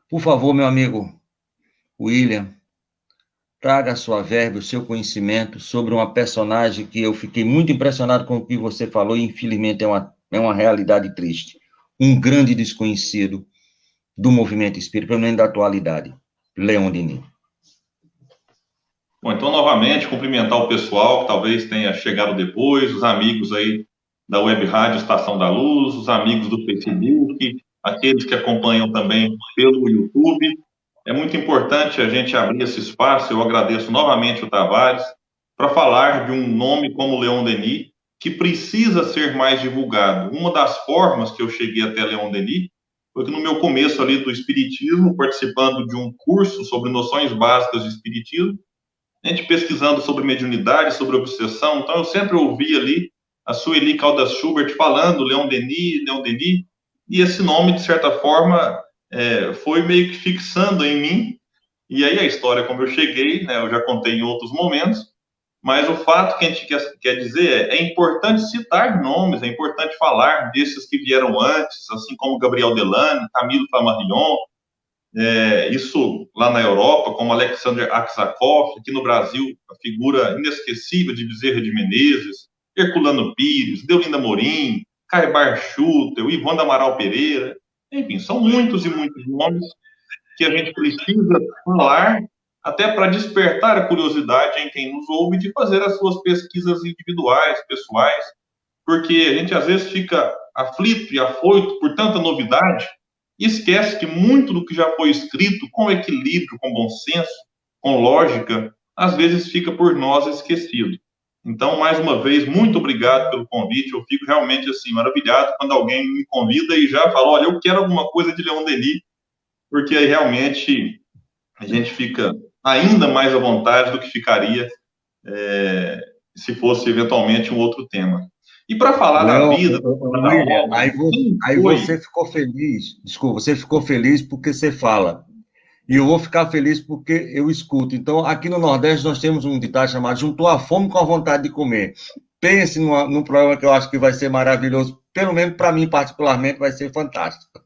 Por favor, meu amigo William, traga a sua verve, o seu conhecimento sobre uma personagem que eu fiquei muito impressionado com o que você falou e, infelizmente, é uma realidade triste. Um grande desconhecido do movimento espírita, pelo menos da atualidade, Leon Denis. Bom, então, novamente, cumprimentar o pessoal que talvez tenha chegado depois, os amigos aí da Web Rádio Estação da Luz, os amigos do Facebook, aqueles que acompanham também pelo YouTube. É muito importante a gente abrir esse espaço. Eu agradeço novamente o Tavares para falar de um nome como Leon Denis, que precisa ser mais divulgado. Uma das formas que eu cheguei até Leon Denis foi que no meu começo ali do Espiritismo, participando de um curso sobre noções básicas de Espiritismo, a gente pesquisando sobre mediunidade, sobre obsessão, então eu sempre ouvi ali a Sueli Caldas Schubert falando Leon Denis, Leon Denis, e esse nome, de certa forma, foi meio que fixando em mim, e aí a história, como eu cheguei, né, eu já contei em outros momentos, mas o fato que a gente quer dizer é importante citar nomes, é importante falar desses que vieram antes, assim como Gabriel Delane, Camilo Flammarion, isso lá na Europa, como Alexander Aksakov, aqui no Brasil, a figura inesquecível de Bezerra de Menezes, Herculano Pires, Deolinda Morim, Caibar Schutel, Ivone Amaral Pereira, enfim, são muitos e muitos nomes que a gente precisa falar até para despertar a curiosidade em quem nos ouve de fazer as suas pesquisas individuais, pessoais, porque a gente às vezes fica aflito e afoito por tanta novidade e esquece que muito do que já foi escrito com equilíbrio, com bom senso, com lógica, às vezes fica por nós esquecido. Então, mais uma vez, muito obrigado pelo convite. Eu fico realmente assim maravilhado quando alguém me convida e já fala, olha, eu quero alguma coisa de Leon Denis, porque aí realmente a gente fica ainda mais à vontade do que ficaria é, se fosse eventualmente um outro tema. E para falar da Leon, vida, da William, obra, quem aí foi? você ficou feliz, desculpa, você ficou feliz porque você fala. E eu vou ficar feliz porque eu escuto. Então, aqui no Nordeste, nós temos um ditado chamado Juntou a fome com a vontade de comer. Pense num programa que eu acho que vai ser maravilhoso. Pelo menos para mim, particularmente, vai ser fantástico.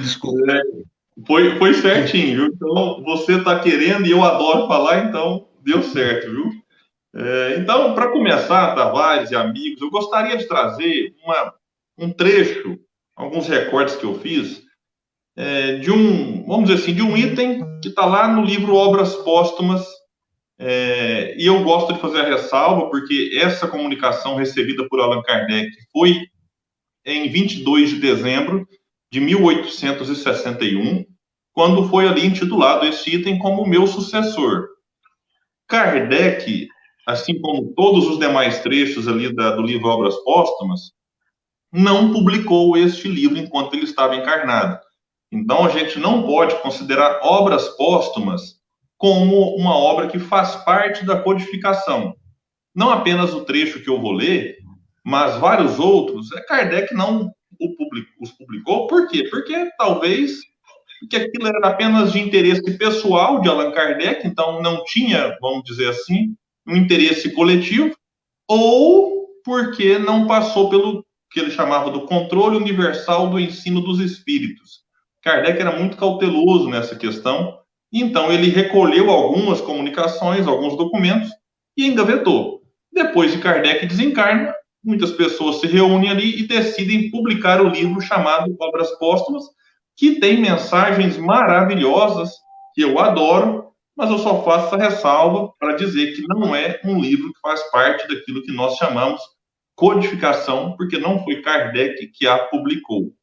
Desculpa. Foi certinho, viu? Então, você está querendo e eu adoro falar, então deu certo, viu? Então, para começar, Tavares e amigos, eu gostaria de trazer um trecho, alguns recortes que eu fiz, de vamos dizer assim, de um item que está lá no livro Obras Póstumas, e eu gosto de fazer a ressalva, porque essa comunicação recebida por Allan Kardec foi em 22 de dezembro de 1861, quando foi ali intitulado esse item como meu sucessor. Kardec, assim como todos os demais trechos ali do livro Obras Póstumas, não publicou este livro enquanto ele estava encarnado. Então, a gente não pode considerar Obras Póstumas como uma obra que faz parte da codificação. Não apenas o trecho que eu vou ler, mas vários outros, Kardec não os publicou. Por quê? Porque talvez porque aquilo era apenas de interesse pessoal de Allan Kardec, então não tinha, vamos dizer assim, um interesse coletivo, ou porque não passou pelo que ele chamava do controle universal do ensino dos espíritos. Kardec era muito cauteloso nessa questão, então ele recolheu algumas comunicações, alguns documentos e engavetou. Depois de Kardec desencarna, muitas pessoas se reúnem ali e decidem publicar o livro chamado Obras Póstumas, que tem mensagens maravilhosas que eu adoro, mas eu só faço essa ressalva para dizer que não é um livro que faz parte daquilo que nós chamamos codificação, porque não foi Kardec que a publicou.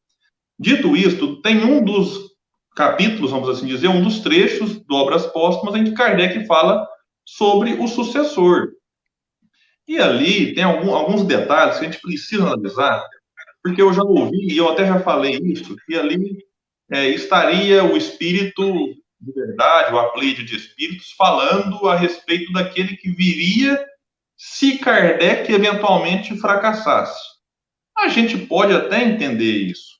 Dito isto, tem um dos capítulos, vamos assim dizer, um dos trechos do Obras Póstumas em que Kardec fala sobre o sucessor. E ali tem alguns detalhes que a gente precisa analisar, porque eu já ouvi, e eu até já falei isso, que ali estaria o espírito de verdade, o apleide de espíritos, falando a respeito daquele que viria se Kardec eventualmente fracassasse. A gente pode até entender isso.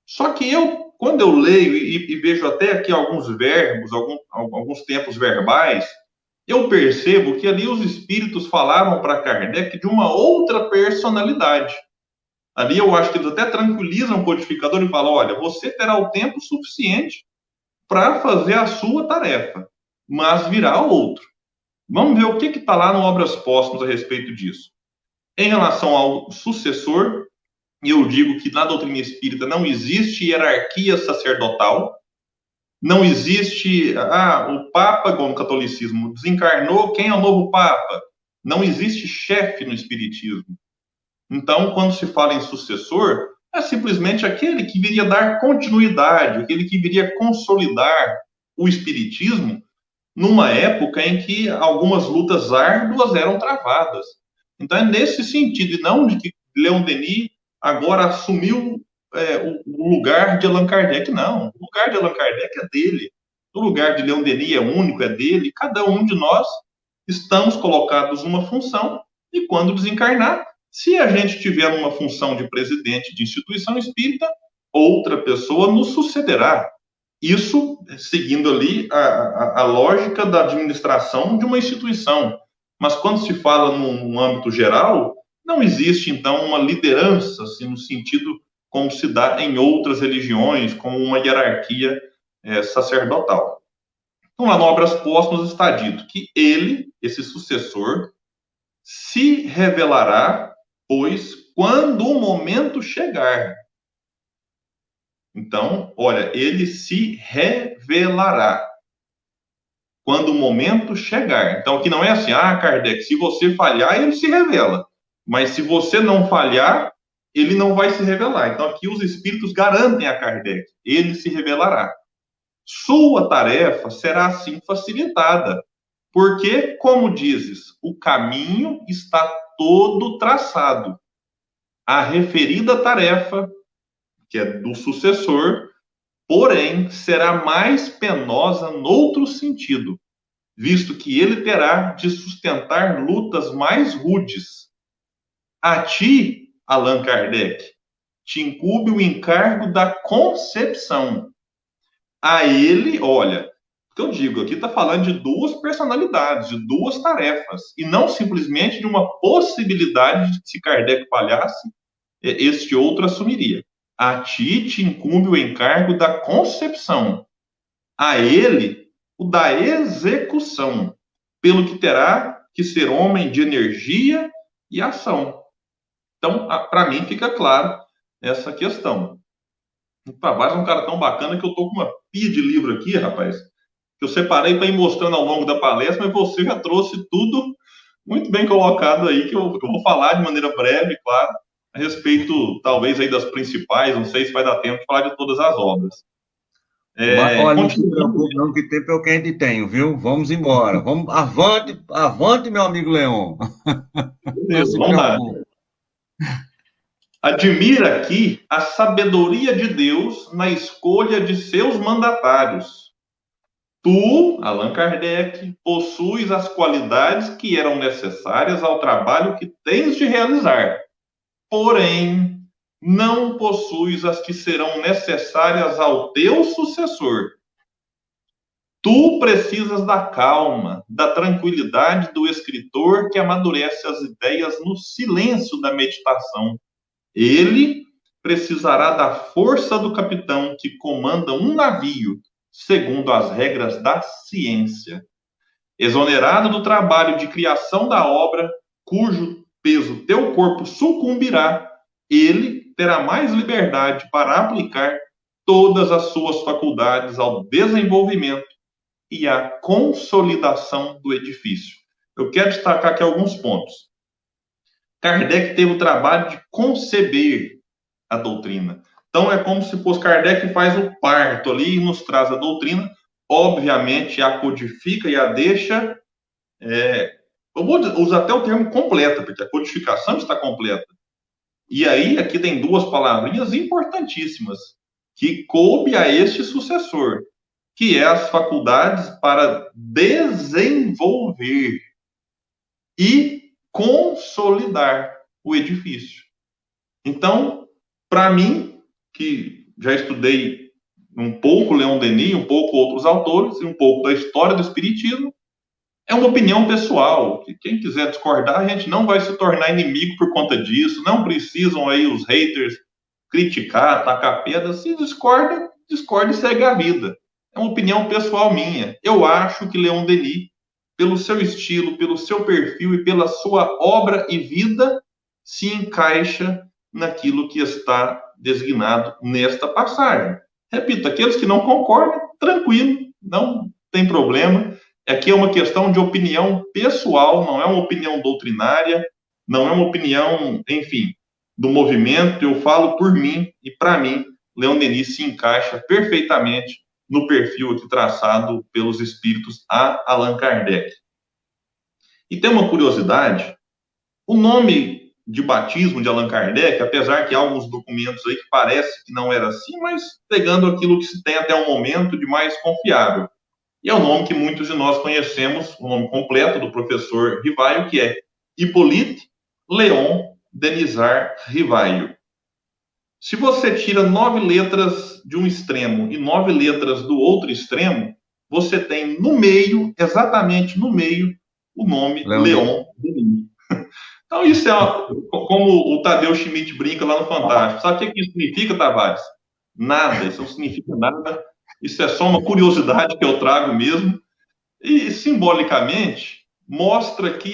Só que quando eu leio e vejo até aqui alguns verbos, alguns tempos verbais, eu percebo que ali os espíritos falavam para Kardec de uma outra personalidade. Ali eu acho que eles até tranquilizam o codificador e falam, olha, você terá o tempo suficiente para fazer a sua tarefa, mas virá outro. Vamos ver o que está lá no Obras Póstumas a respeito disso. Em relação ao sucessor, eu digo que na doutrina espírita não existe hierarquia sacerdotal, não existe, o Papa, igual no catolicismo, desencarnou, quem é o novo Papa? Não existe chefe no espiritismo. Então, quando se fala em sucessor, é simplesmente aquele que viria dar continuidade, aquele que viria consolidar o espiritismo numa época em que algumas lutas árduas eram travadas. Então, é nesse sentido, e não de que Leon Denis agora assumiu o lugar de Allan Kardec. Não, o lugar de Allan Kardec é dele. O lugar de Leon Denis é único, é dele. Cada um de nós estamos colocados numa função e quando desencarnar, se a gente tiver uma função de presidente de instituição espírita, outra pessoa nos sucederá. Isso seguindo ali a lógica da administração de uma instituição. Mas quando se fala num âmbito geral, não existe, então, uma liderança, assim, no sentido como se dá em outras religiões, como uma hierarquia sacerdotal. Então, lá no Obras Póstumas está dito que ele, esse sucessor, se revelará, pois, quando o momento chegar. Então, olha, ele se revelará quando o momento chegar. Então, aqui não é assim, Kardec, se você falhar, ele se revela. Mas se você não falhar, ele não vai se revelar. Então, aqui os espíritos garantem a Kardec, ele se revelará. Sua tarefa será, assim, facilitada. Porque, como dizes, o caminho está todo traçado. A referida tarefa, que é do sucessor, porém, será mais penosa noutro sentido, visto que ele terá de sustentar lutas mais rudes. A ti, Allan Kardec, te incumbe o encargo da concepção. A ele, olha, o que eu digo, aqui está falando de duas personalidades, de duas tarefas, e não simplesmente de uma possibilidade de que se Kardec falhasse, este outro assumiria. A ti te incumbe o encargo da concepção, a ele o da execução, pelo que terá que ser homem de energia e ação. Então, para mim fica claro essa questão. O Tavares é um cara tão bacana que eu estou com uma pilha de livro aqui, rapaz, que eu separei para ir mostrando ao longo da palestra, mas você já trouxe tudo muito bem colocado aí, que eu vou falar de maneira breve, claro, a respeito, talvez, aí das principais, não sei se vai dar tempo de falar de todas as obras. Olha, não se preocupe não, que tempo é o que a gente tem, viu? Vamos embora. Vamos, avante, avante, meu amigo Leon. Beleza, vamos lá. Admira aqui a sabedoria de Deus na escolha de seus mandatários. Tu, Allan Kardec, possuis as qualidades que eram necessárias ao trabalho que tens de realizar. Porém, não possuis as que serão necessárias ao teu sucessor. Tu precisas da calma, da tranquilidade do escritor que amadurece as ideias no silêncio da meditação. Ele precisará da força do capitão que comanda um navio, segundo as regras da ciência. Exonerado do trabalho de criação da obra, cujo peso teu corpo sucumbirá, ele terá mais liberdade para aplicar todas as suas faculdades ao desenvolvimento e à consolidação do edifício. Eu quero destacar aqui alguns pontos. Kardec teve o trabalho de conceber a doutrina. Então, é como se fosse Kardec que faz o parto ali e nos traz a doutrina, obviamente a codifica e a deixa, eu vou usar até o termo completa, porque a codificação está completa. E aí, aqui tem duas palavrinhas importantíssimas, que coube a este sucessor, que é as faculdades para desenvolver e consolidar o edifício. Então, para mim, que já estudei um pouco Leon Denis, um pouco outros autores, e um pouco da história do Espiritismo, É uma opinião pessoal, que quem quiser discordar, a gente não vai se tornar inimigo por conta disso, não precisam aí os haters criticar, tacar pedra, se discorda, discorda e segue a vida. É uma opinião pessoal minha. Eu acho que Leon Denis, pelo seu estilo, pelo seu perfil e pela sua obra e vida, se encaixa naquilo que está designado nesta passagem. Repito, aqueles que não concordam, tranquilo, não tem problema. Aqui é uma questão de opinião pessoal, não é uma opinião doutrinária, não é uma opinião, enfim, do movimento. Eu falo por mim e para mim, Leon Denis se encaixa perfeitamente no perfil aqui traçado pelos espíritos a Allan Kardec. E tem uma curiosidade, o nome de batismo de Allan Kardec, apesar que há alguns documentos aí que parece que não era assim, mas pegando aquilo que se tem até o momento de mais confiável. E é o nome que muitos de nós conhecemos, o nome completo do professor Rivaio, que é Hippolyte Léon Denisard Rivaio. Se você tira 9 letras de um extremo e 9 letras do outro extremo, você tem no meio, exatamente no meio, o nome Leon Denis. Então, isso é como o Tadeu Schmidt brinca lá no Fantástico. Sabe o que isso significa, Tavares? Nada, isso não significa nada. Isso é só uma curiosidade que eu trago mesmo. E simbolicamente mostra que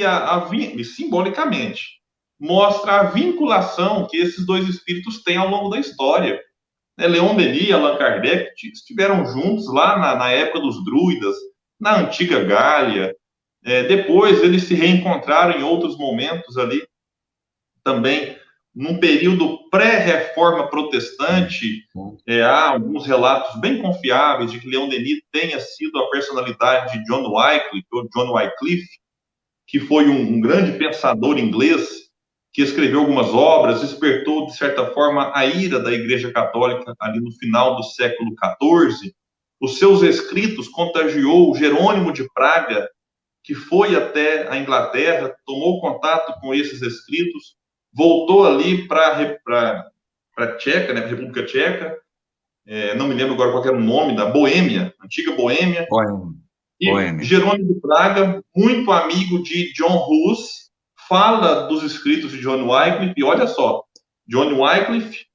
simbolicamente mostra a vinculação que esses dois espíritos têm ao longo da história. Leon Denis e Allan Kardec estiveram juntos lá na época dos druidas, na antiga Gália. Depois eles se reencontraram em outros momentos ali, também num período pré-reforma protestante. Há alguns relatos bem confiáveis de que Leon Denis tenha sido a personalidade de John Wycliffe, ou John Wycliffe, que foi um grande pensador inglês, que escreveu algumas obras, despertou, de certa forma, a ira da Igreja Católica ali no final do século XIV. Os seus escritos contagiou Jerônimo de Praga, que foi até a Inglaterra, tomou contato com esses escritos, voltou ali para a Tcheca, né, República Tcheca, não me lembro agora qual era o nome, da Boêmia, antiga Boêmia. E Jerônimo de Praga, muito amigo de John Hus, fala dos escritos de John Wycliffe, e olha só, John Wycliffe,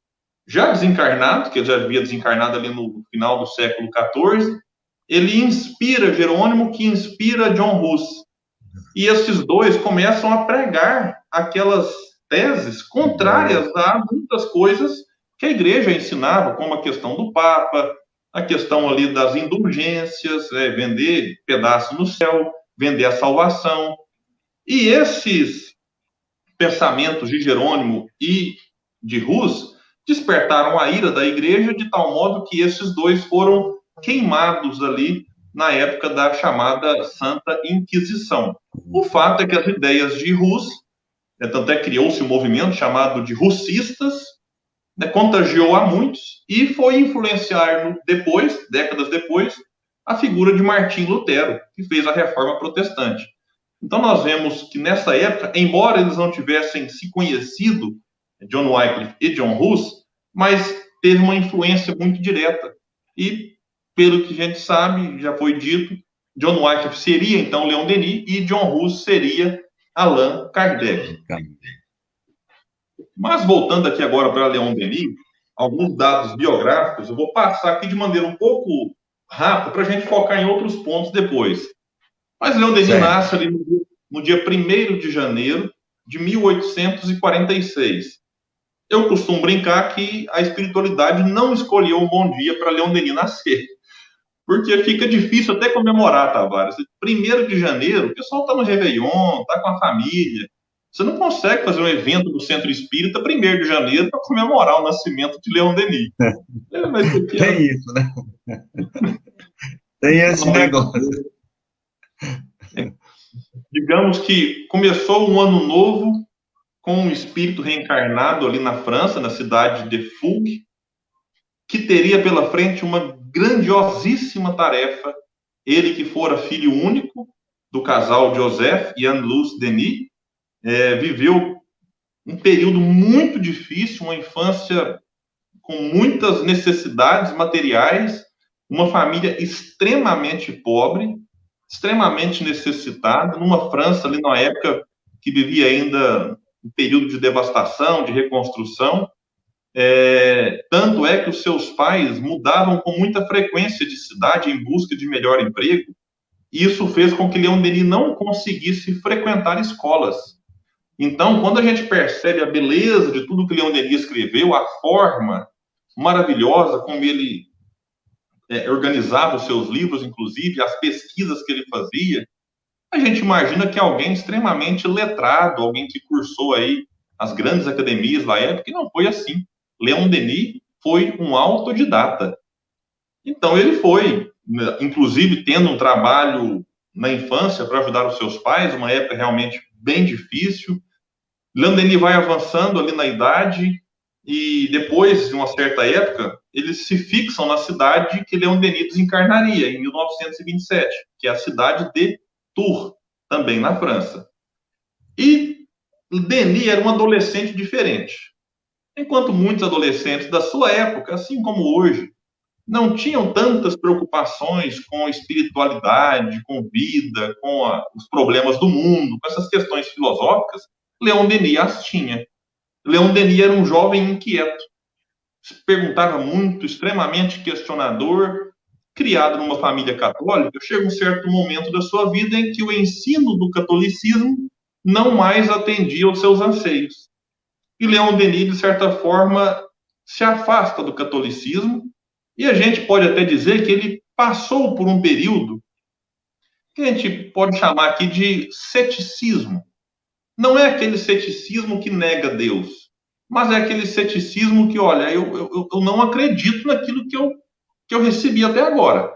já desencarnado, que ele já havia desencarnado ali no final do século XIV, ele inspira Jerônimo, que inspira John Hus. E esses dois começam a pregar aquelas teses contrárias a muitas coisas que a igreja ensinava, como a questão do Papa, a questão ali das indulgências, vender pedaço no céu, vender a salvação. E esses pensamentos de Jerônimo e de Hus despertaram a ira da igreja de tal modo que esses dois foram queimados ali na época da chamada Santa Inquisição. O fato é que as ideias de Hus, tanto é que criou-se um movimento chamado de Hussistas, contagiou a muitos e foi influenciar depois, décadas depois, a figura de Martim Lutero, que fez a Reforma Protestante. Então nós vemos que nessa época, embora eles não tivessem se conhecido, John Wycliffe e John Hus, mas teve uma influência muito direta. E, pelo que a gente sabe, já foi dito, John Wycliffe seria então Leon Denis e John Hus seria Allan Kardec. Mas voltando aqui agora para Leon Denis, alguns dados biográficos, eu vou passar aqui de maneira um pouco rápida para a gente focar em outros pontos depois. Mas Leon Denis nasce ali no dia 1º de janeiro de 1846. Eu costumo brincar que a espiritualidade não escolheu um bom dia para Leon Denis nascer, porque fica difícil até comemorar, Tavares. 1º de janeiro, o pessoal está no Réveillon, está com a família. Você não consegue fazer um evento no Centro Espírita 1º de janeiro para comemorar o nascimento de Leon Denis. Tem isso, né? Tem esse negócio. Digamos que começou um ano novo com um espírito reencarnado ali na França, na cidade de Fougue, que teria pela frente uma grandiosíssima tarefa. Ele que fora filho único do casal Joseph e Anne-Luce Denis, viveu um período muito difícil, uma infância com muitas necessidades materiais, uma família extremamente pobre, extremamente necessitado, numa França ali na época que vivia ainda um período de devastação, de reconstrução. Tanto é que os seus pais mudavam com muita frequência de cidade em busca de melhor emprego, e isso fez com que Leon Denis não conseguisse frequentar escolas. Então, quando a gente percebe a beleza de tudo que Leon Denis escreveu, a forma maravilhosa como ele organizava os seus livros, inclusive, as pesquisas que ele fazia, a gente imagina que alguém extremamente letrado, alguém que cursou aí as grandes academias da época, e não foi assim. Leon Denis foi um autodidata. Então, ele foi, inclusive, tendo um trabalho na infância para ajudar os seus pais, uma época realmente bem difícil. Leon Denis vai avançando ali na idade, e depois de uma certa época, eles se fixam na cidade que Leon Denis desencarnaria, em 1927, que é a cidade de Tours, também na França. E Denis era um adolescente diferente. Enquanto muitos adolescentes da sua época, assim como hoje, não tinham tantas preocupações com espiritualidade, com vida, com os problemas do mundo, com essas questões filosóficas, Leon Denis as tinha. Leon Denis era um jovem inquieto, se perguntava muito, extremamente questionador, criado numa família católica. Chega um certo momento da sua vida em que o ensino do catolicismo não mais atendia aos seus anseios. E Leon Denis, de certa forma, se afasta do catolicismo, e a gente pode até dizer que ele passou por um período que a gente pode chamar aqui de ceticismo. Não é aquele ceticismo que nega Deus, mas é aquele ceticismo que, olha, eu não acredito naquilo que eu recebi até agora.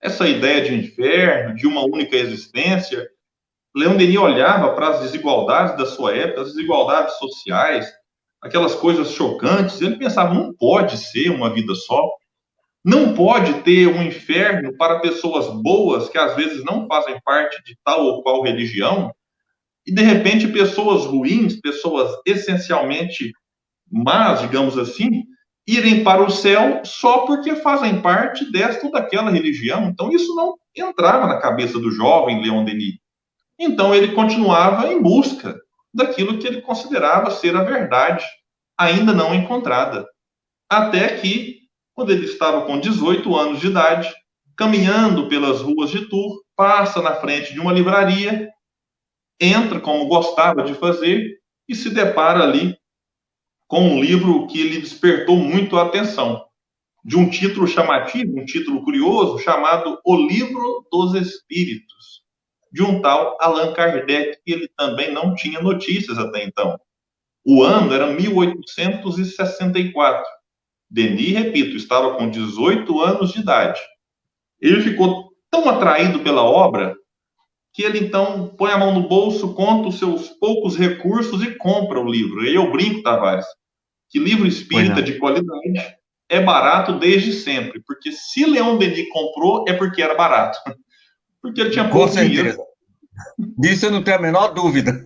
Essa ideia de inferno, de uma única existência. Leon Denis olhava para as desigualdades da sua época, as desigualdades sociais, aquelas coisas chocantes. Ele pensava, não pode ser uma vida só. Não pode ter um inferno para pessoas boas que às vezes não fazem parte de tal ou qual religião, e de repente pessoas ruins, pessoas essencialmente más, digamos assim, irem para o céu só porque fazem parte desta ou daquela religião. Então isso não entrava na cabeça do jovem Leon Denis. Então ele continuava em busca daquilo que ele considerava ser a verdade, ainda não encontrada. Até que, quando ele estava com 18 anos de idade, caminhando pelas ruas de Tours, passa na frente de uma livraria, entra como gostava de fazer e se depara ali com um livro que lhe despertou muito a atenção, de um título chamativo, um título curioso, chamado O Livro dos Espíritos, de um tal Allan Kardec, que ele também não tinha notícias até então. O ano era 1864. Denis, repito, estava com 18 anos de idade. Ele ficou tão atraído pela obra que ele então põe a mão no bolso, conta os seus poucos recursos e compra o livro. E eu brinco, Tavares, que livro espírita de qualidade é barato desde sempre, porque se Leon Denis comprou é porque era barato, porque ele tinha pouco dinheiro. Disso eu não tenho a menor dúvida.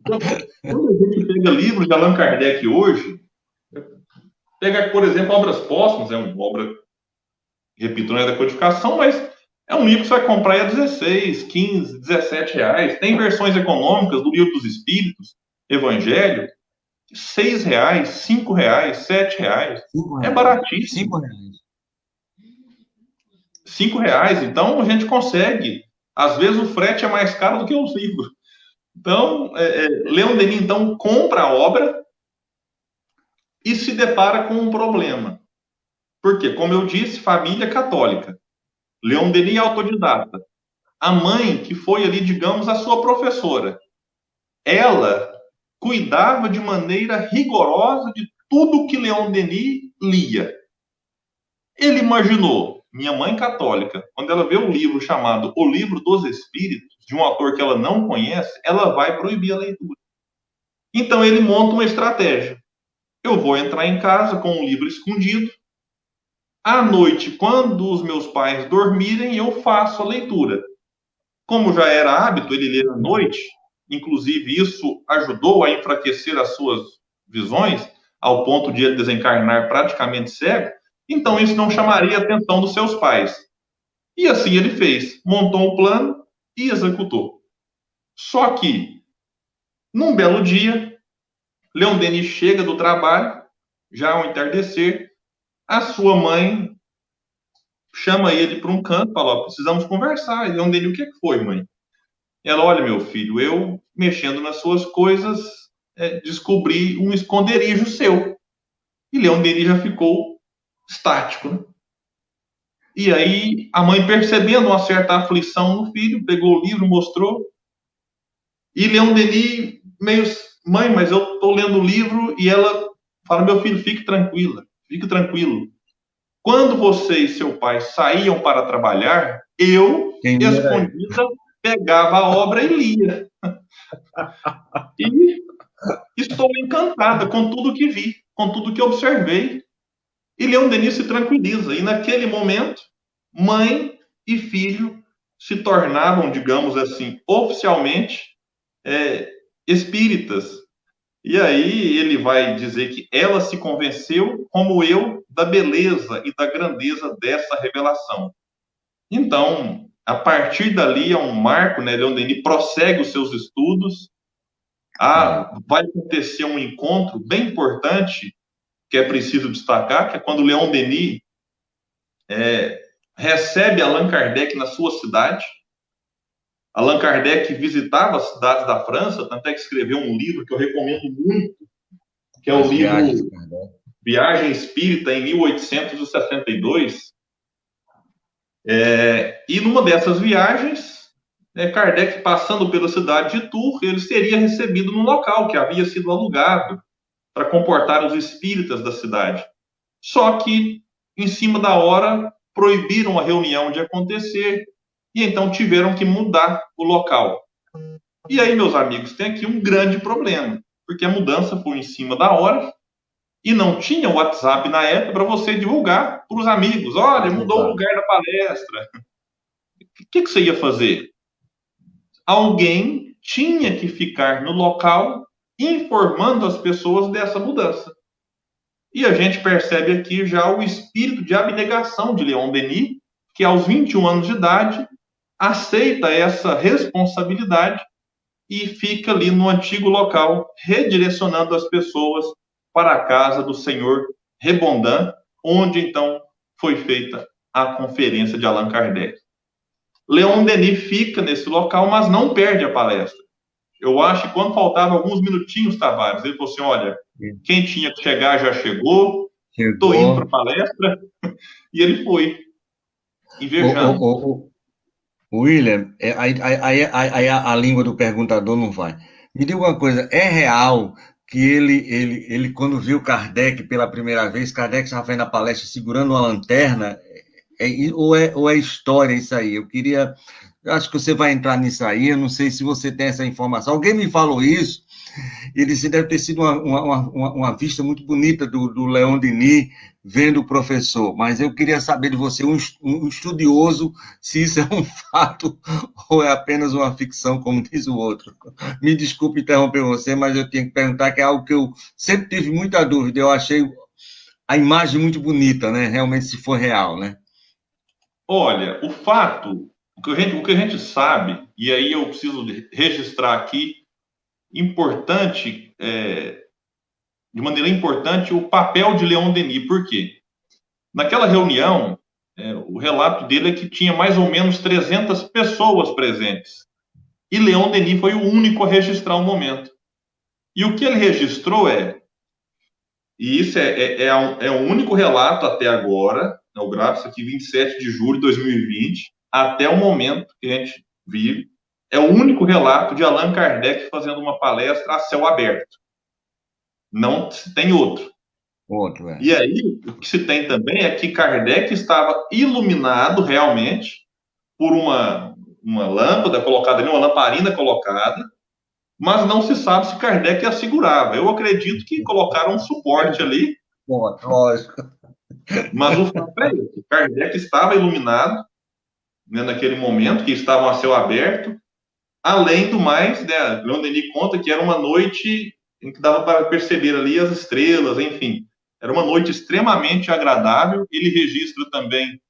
Quando a gente pega livros de Allan Kardec hoje, pega, por exemplo, Obras Póstumas, é uma obra, repito, não é da codificação, mas é um livro que você vai comprar a 16, 15, 17 reais. Tem versões econômicas do Livro dos Espíritos, Evangelho, 6 reais, 5 reais, 7 reais. É baratíssimo. 5 reais. 5 reais. Então, a gente consegue. Às vezes, o frete é mais caro do que os livros. Então, Leon Denis, então, compra a obra e se depara com um problema. Porque, como eu disse, família católica. Leon Denis é autodidata. A mãe, que foi ali, digamos, a sua professora, ela cuidava de maneira rigorosa de tudo que Leon Denis lia. Ele imaginou, minha mãe católica, quando ela vê um livro chamado O Livro dos Espíritos, de um autor que ela não conhece, ela vai proibir a leitura. Então ele monta uma estratégia. Eu vou entrar em casa com um livro escondido. À noite, quando os meus pais dormirem, eu faço a leitura. Como já era hábito ele ler à noite, inclusive isso ajudou a enfraquecer as suas visões, ao ponto de ele desencarnar praticamente cego, então isso não chamaria a atenção dos seus pais. E assim ele fez, montou um plano e executou. Só que, num belo dia, Leon Denis chega do trabalho, já ao entardecer, a sua mãe chama ele para um canto, fala, ó, precisamos conversar. E Leon Denis, o que foi, mãe? Ela, olha, meu filho, eu, mexendo nas suas coisas, descobri um esconderijo seu. E Leon Denis já ficou estático, né? E aí, a mãe, percebendo uma certa aflição no filho, pegou o livro, mostrou. E Leon Denis, meio, mãe, mas eu estou lendo o livro, e ela fala, meu filho, fique tranquila, fique tranquilo. Quando você e seu pai saíam para trabalhar, eu, escondida, pegava a obra e lia. E estou encantada com tudo que vi, com tudo que observei. E Leon Denis se tranquiliza. E naquele momento, mãe e filho se tornavam, digamos assim, oficialmente espíritas. E aí ele vai dizer que ela se convenceu, como eu, da beleza e da grandeza dessa revelação. Então, a partir dali é um marco, né? Leon Denis prossegue os seus estudos. Vai acontecer um encontro bem importante que é preciso destacar, que é quando Leon Denis recebe Allan Kardec na sua cidade. Allan Kardec visitava as cidades da França, tanto é que escreveu um livro que eu recomendo muito, que é o livro Viagem Espírita, em 1862. E numa dessas viagens, Kardec, passando pela cidade de Tours, ele seria recebido num local que havia sido alugado para comportar os espíritas da cidade. Só que, em cima da hora, proibiram a reunião de acontecer e então tiveram que mudar o local. E aí, meus amigos, tem aqui um grande problema, porque a mudança foi em cima da hora e não tinha WhatsApp na época para você divulgar para os amigos. Olha, mudou o lugar da palestra. O que você ia fazer? Alguém tinha que ficar no local informando as pessoas dessa mudança. E a gente percebe aqui já o espírito de abnegação de Leon Denis, que aos 21 anos de idade aceita essa responsabilidade e fica ali no antigo local, redirecionando as pessoas para a casa do senhor Rebondan, onde então foi feita a conferência de Allan Kardec. Leon Denis fica nesse local, mas não perde a palestra. Eu acho que quando faltavam alguns minutinhos, Tavares, ele falou assim, olha, quem tinha que chegar já chegou, estou indo para a palestra, e ele foi, invejando. William, aí a língua do perguntador não vai. Me diga uma coisa, é real que ele quando viu Kardec pela primeira vez, Kardec estava fazendo a palestra segurando uma lanterna, ou é história isso aí? Eu acho que você vai entrar nisso aí, eu não sei se você tem essa informação. Alguém me falou isso, e disse deve ter sido uma vista muito bonita do Leon Denis vendo o professor, mas eu queria saber de você, um estudioso, se isso é um fato ou é apenas uma ficção, como diz o outro. Me desculpe interromper você, mas eu tenho que perguntar, que é algo que eu sempre tive muita dúvida. Eu achei a imagem muito bonita, né? Realmente, se for real, né? Olha, o fato, o que a gente sabe, e aí eu preciso registrar aqui, importante, de maneira importante, o papel de Leon Denis. Por quê? Naquela reunião, o relato dele é que tinha mais ou menos 300 pessoas presentes. E Leon Denis foi o único a registrar o momento. E o que ele registrou e isso é o único relato até agora, eu gravo isso aqui 27 de julho de 2020, até o momento que a gente vive, é o único relato de Allan Kardec fazendo uma palestra a céu aberto. Não se tem outro. E aí, o que se tem também é que Kardec estava iluminado realmente por uma lâmpada colocada ali, uma lamparina colocada, mas não se sabe se Kardec a segurava. Eu acredito que colocaram um suporte ali. Bom, lógico. Mas o fato é esse. Kardec estava iluminado, né, naquele momento, que estavam a céu aberto. Além do mais, né, Leon Denis conta que era uma noite em que dava para perceber ali as estrelas, enfim. Era uma noite extremamente agradável. Ele registra também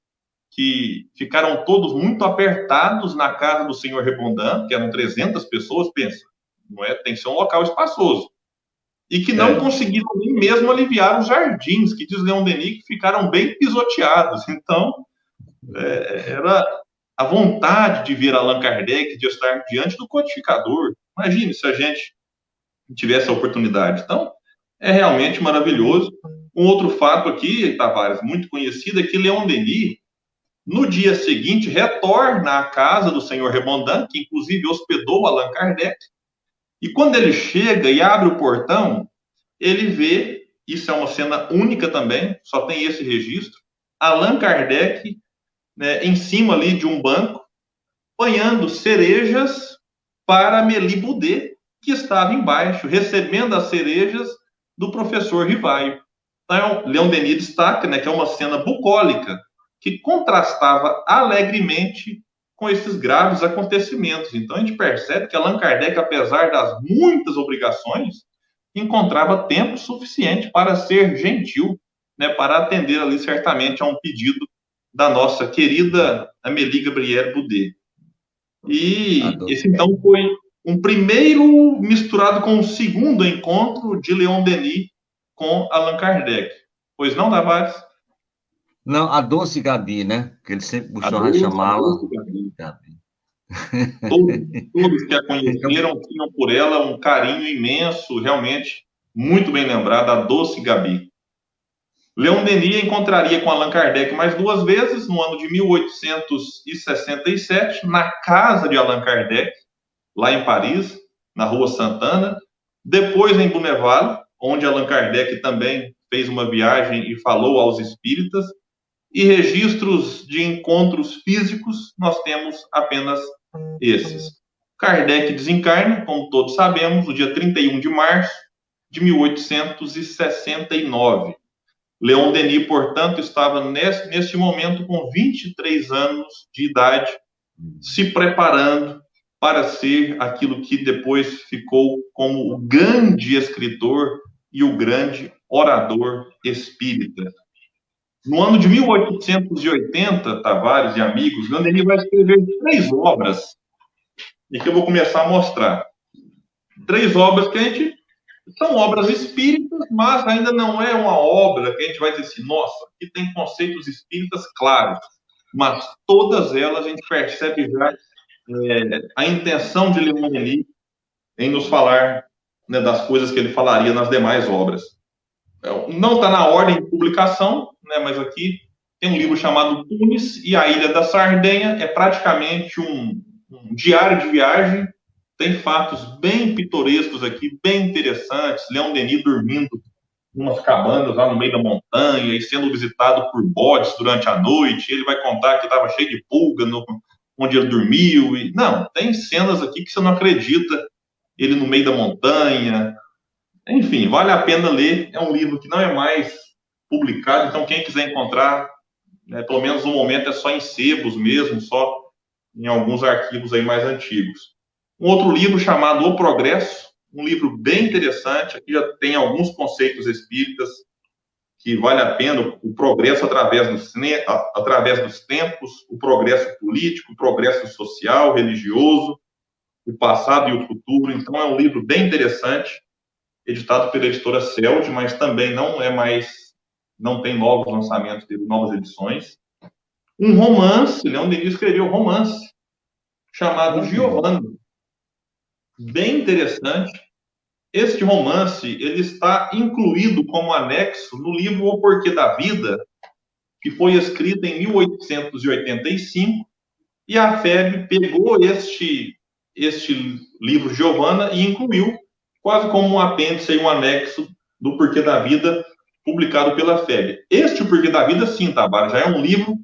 que ficaram todos muito apertados na casa do senhor Rebondin, que eram 300 pessoas, pensa, não é? Tem que ser um local espaçoso. E que não conseguiram nem mesmo aliviar os jardins, que diz Leon Denis, que ficaram bem pisoteados. Então, era a vontade de ver Allan Kardec, de estar diante do codificador. Imagine se a gente tivesse a oportunidade. Então, é realmente maravilhoso. Um outro fato aqui, Tavares, muito conhecido, é que Leon Denis, no dia seguinte, retorna à casa do senhor Rebondin, que inclusive hospedou Allan Kardec, e quando ele chega e abre o portão, ele vê, isso é uma cena única também, só tem esse registro, Allan Kardec, né, em cima ali de um banco, apanhando cerejas para Amélie Boudet, que estava embaixo, recebendo as cerejas do professor Rivaio. Então, Leon Denis destaca, né, que é uma cena bucólica, que contrastava alegremente com esses graves acontecimentos. Então, a gente percebe que Allan Kardec, apesar das muitas obrigações, encontrava tempo suficiente para ser gentil, né, para atender ali certamente a um pedido da nossa querida Amélie Gabrielle Boudet. E esse, então, foi um primeiro misturado com o segundo encontro de Leon Denis com Allan Kardec. Pois não, Tavares? Não, a Doce Gabi, né? Que ele sempre gostou de chamá-la. Gabi. Todos que a conheceram tinham por ela um carinho imenso, realmente muito bem lembrado, a Doce Gabi. Leon Denis encontraria com Allan Kardec mais 2 vezes, no ano de 1867, na casa de Allan Kardec, lá em Paris, na Rua Santana. Depois em Bonneval, onde Allan Kardec também fez uma viagem e falou aos espíritas. E registros de encontros físicos, nós temos apenas esses. Kardec desencarna, como todos sabemos, no dia 31 de março de 1869. Leon Denis, portanto, estava neste momento com 23 anos de idade, se preparando para ser aquilo que depois ficou como o grande escritor e o grande orador espírita. No ano de 1880, Tavares e amigos, Leon Denis vai escrever 3 obras, e que eu vou começar a mostrar. 3 obras que a gente são obras espíritas, mas ainda não é uma obra que a gente vai dizer assim, nossa, aqui tem conceitos espíritas claros, mas todas elas a gente percebe já a intenção de Leon Denis em nos falar, né, das coisas que ele falaria nas demais obras. Não está na ordem de publicação, né, mas aqui tem um livro chamado Tunis e a Ilha da Sardenha, é praticamente um diário de viagem, tem fatos bem pitorescos aqui, bem interessantes, Leon Denis dormindo em umas cabanas lá no meio da montanha e sendo visitado por bodes durante a noite, ele vai contar que estava cheio de pulga onde ele dormiu, e não, tem cenas aqui que você não acredita, ele no meio da montanha. Enfim, vale a pena ler. É um livro que não é mais publicado, então quem quiser encontrar, né, pelo menos no momento é só em sebos mesmo, só em alguns arquivos aí mais antigos. Um outro livro chamado O Progresso, um livro bem interessante, aqui já tem alguns conceitos espíritas que vale a pena, o progresso através dos tempos, o progresso político, o progresso social, religioso, o passado e o futuro. Então é um livro bem interessante, editado pela editora Celde, mas também não tem novos lançamentos dele, novas edições. Um romance, Leon Denis escreveu um romance, chamado Giovanna, bem interessante. Este romance, ele está incluído como anexo no livro O Porquê da Vida, que foi escrito em 1885, e a FEB pegou este livro Giovanna e incluiu quase como um apêndice e um anexo do Porquê da Vida, publicado pela FEB. Este O Porquê da Vida, sim, Tabara, já é um livro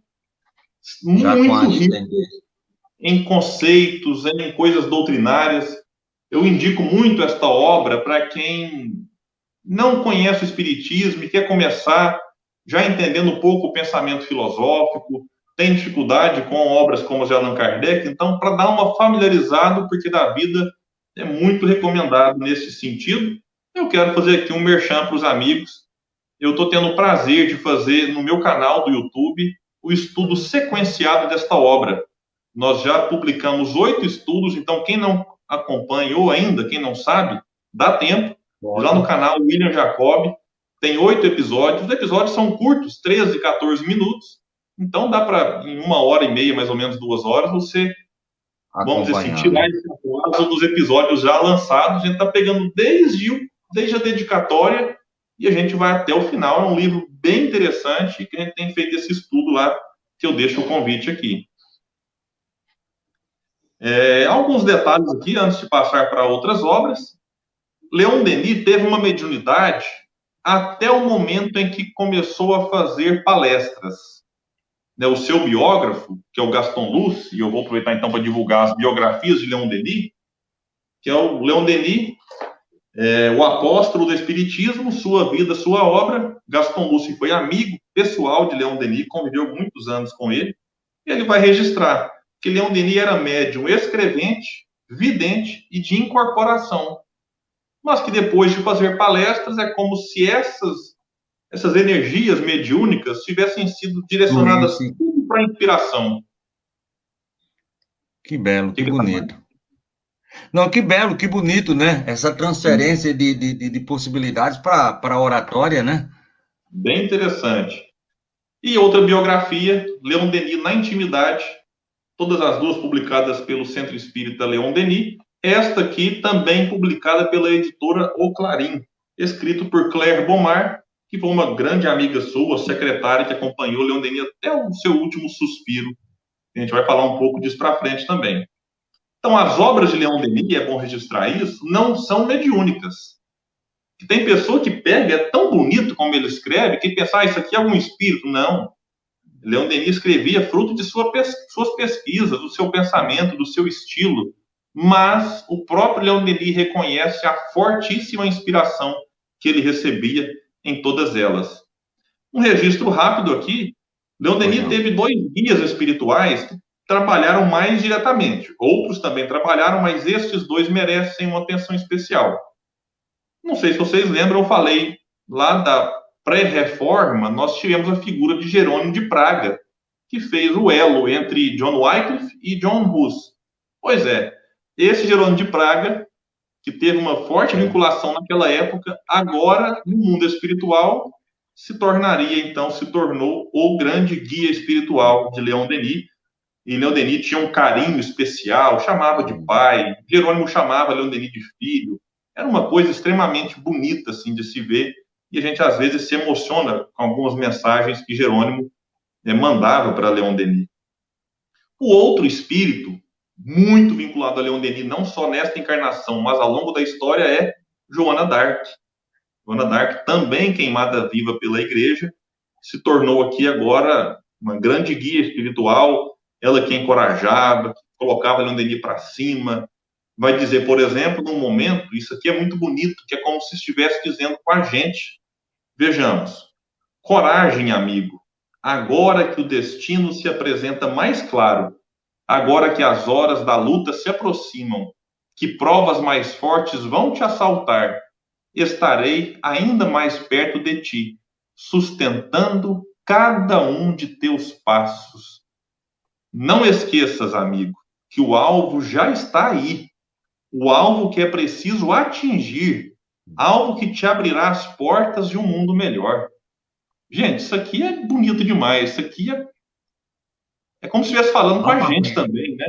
muito rico em conceitos, em coisas doutrinárias. Eu indico muito esta obra para quem não conhece o Espiritismo e quer começar já entendendo um pouco o pensamento filosófico, tem dificuldade com obras como as de Allan Kardec, então, para dar uma familiarizada, porque da vida é muito recomendado nesse sentido. Eu quero fazer aqui um merchan para os amigos. Eu estou tendo o prazer de fazer no meu canal do YouTube o estudo sequenciado desta obra. Nós já publicamos 8 estudos, então quem não acompanha, ou ainda quem não sabe, dá tempo. Lá no canal William Jacob, tem 8 episódios. Os episódios são curtos, 13, 14 minutos. Então dá para, em 1h30, mais ou menos 2 horas, você, vamos dizer assim, tirar esse atraso dos episódios já lançados. A gente está pegando desde a dedicatória e a gente vai até o final. É um livro bem interessante que a gente tem feito esse estudo lá, que eu deixo o convite aqui. Alguns detalhes aqui, antes de passar para outras obras. Leon Denis teve uma mediunidade até o momento em que começou a fazer palestras. O seu biógrafo, que é o Gaston Luce, e eu vou aproveitar então para divulgar as biografias de Leon Denis, que é o Leon Denis, o apóstolo do Espiritismo, sua vida, sua obra. Gaston Luce foi amigo pessoal de Leon Denis, conviveu muitos anos com ele, e ele vai registrar que Leon Denis era médium escrevente, vidente e de incorporação, mas que depois de fazer palestras é como se essas energias mediúnicas tivessem sido direcionadas tudo para a inspiração. Que belo, que bonito. Não, que belo, que bonito, né? Essa transferência de possibilidades para a oratória, né? Bem interessante. E outra biografia, Leon Denis na Intimidade, todas as duas publicadas pelo Centro Espírita Leon Denis. Esta aqui também publicada pela editora O Clarim, escrito por Claire Bomar, que foi uma grande amiga sua, secretária, que acompanhou Leon Denis até o seu último suspiro. A gente vai falar um pouco disso para frente também. Então, as obras de Leon Denis, é bom registrar isso, não são mediúnicas. Tem pessoa que pega, é tão bonito como ele escreve, que pensa, isso aqui é algum espírito. Não. Leon Denis escrevia fruto de suas pesquisas, do seu pensamento, do seu estilo. Mas o próprio Leon Denis reconhece a fortíssima inspiração que ele recebia em todas elas. Um registro rápido aqui, Leon Denis teve 2 guias espirituais que trabalharam mais diretamente. Outros também trabalharam, mas estes 2 merecem uma atenção especial. Não sei se vocês lembram, eu falei lá da pré-reforma, nós tivemos a figura de Jerônimo de Praga, que fez o elo entre John Wycliffe e John Hus. Pois é, esse Jerônimo de Praga, que teve uma forte vinculação naquela época, agora, no mundo espiritual, se tornou o grande guia espiritual de Leon Denis. E Leon Denis tinha um carinho especial, chamava de pai, Jerônimo chamava Leon Denis de filho. Era uma coisa extremamente bonita assim, de se ver, e a gente às vezes se emociona com algumas mensagens que Jerônimo mandava para Leon Denis. O outro espírito, muito vinculado a Leon Denis, não só nesta encarnação, mas ao longo da história, é Joana d'Arc. Joana d'Arc, também queimada viva pela igreja, se tornou aqui agora uma grande guia espiritual, ela que encorajava, que colocava Leon Denis para cima. Vai dizer, por exemplo, num momento, isso aqui é muito bonito, que é como se estivesse dizendo com a gente. Vejamos. Coragem, amigo. Agora que o destino se apresenta mais claro, agora que as horas da luta se aproximam, que provas mais fortes vão te assaltar, estarei ainda mais perto de ti, sustentando cada um de teus passos. Não esqueças, amigo, que o alvo já está aí. O alvo que é preciso atingir, algo que te abrirá as portas de um mundo melhor. Gente, isso aqui é bonito demais, isso aqui é como se estivesse falando com a gente também, né?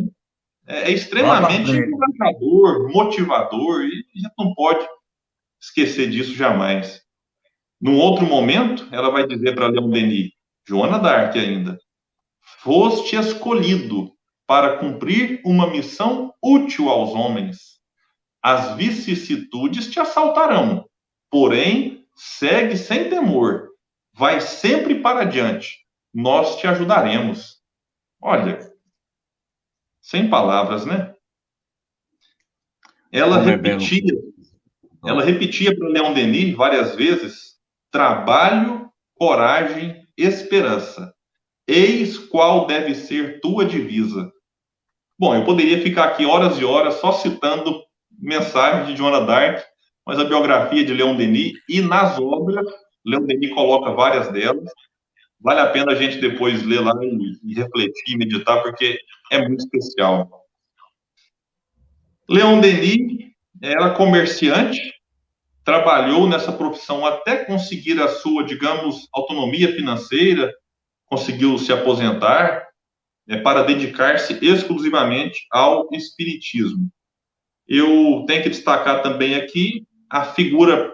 É extremamente encorajador, motivador, e a gente não pode esquecer disso jamais. Num outro momento, ela vai dizer para Leon Denis, Joana d'Arc ainda, foste escolhido para cumprir uma missão útil aos homens. As vicissitudes te assaltarão, porém, segue sem temor, vai sempre para adiante, nós te ajudaremos. Olha, sem palavras, né? Ela repetia para Leon Denis várias vezes, trabalho, coragem, esperança. Eis qual deve ser tua divisa. Bom, eu poderia ficar aqui horas e horas só citando mensagens de Joana d'Arc, mas a biografia de Leon Denis, e nas obras, Leon Denis coloca várias delas, Vale a pena a gente depois ler lá e refletir, meditar, porque é muito especial. Leon Denis era comerciante, trabalhou nessa profissão até conseguir a sua, digamos, autonomia financeira, conseguiu se aposentar, para dedicar-se exclusivamente ao espiritismo. Eu tenho que destacar também aqui a figura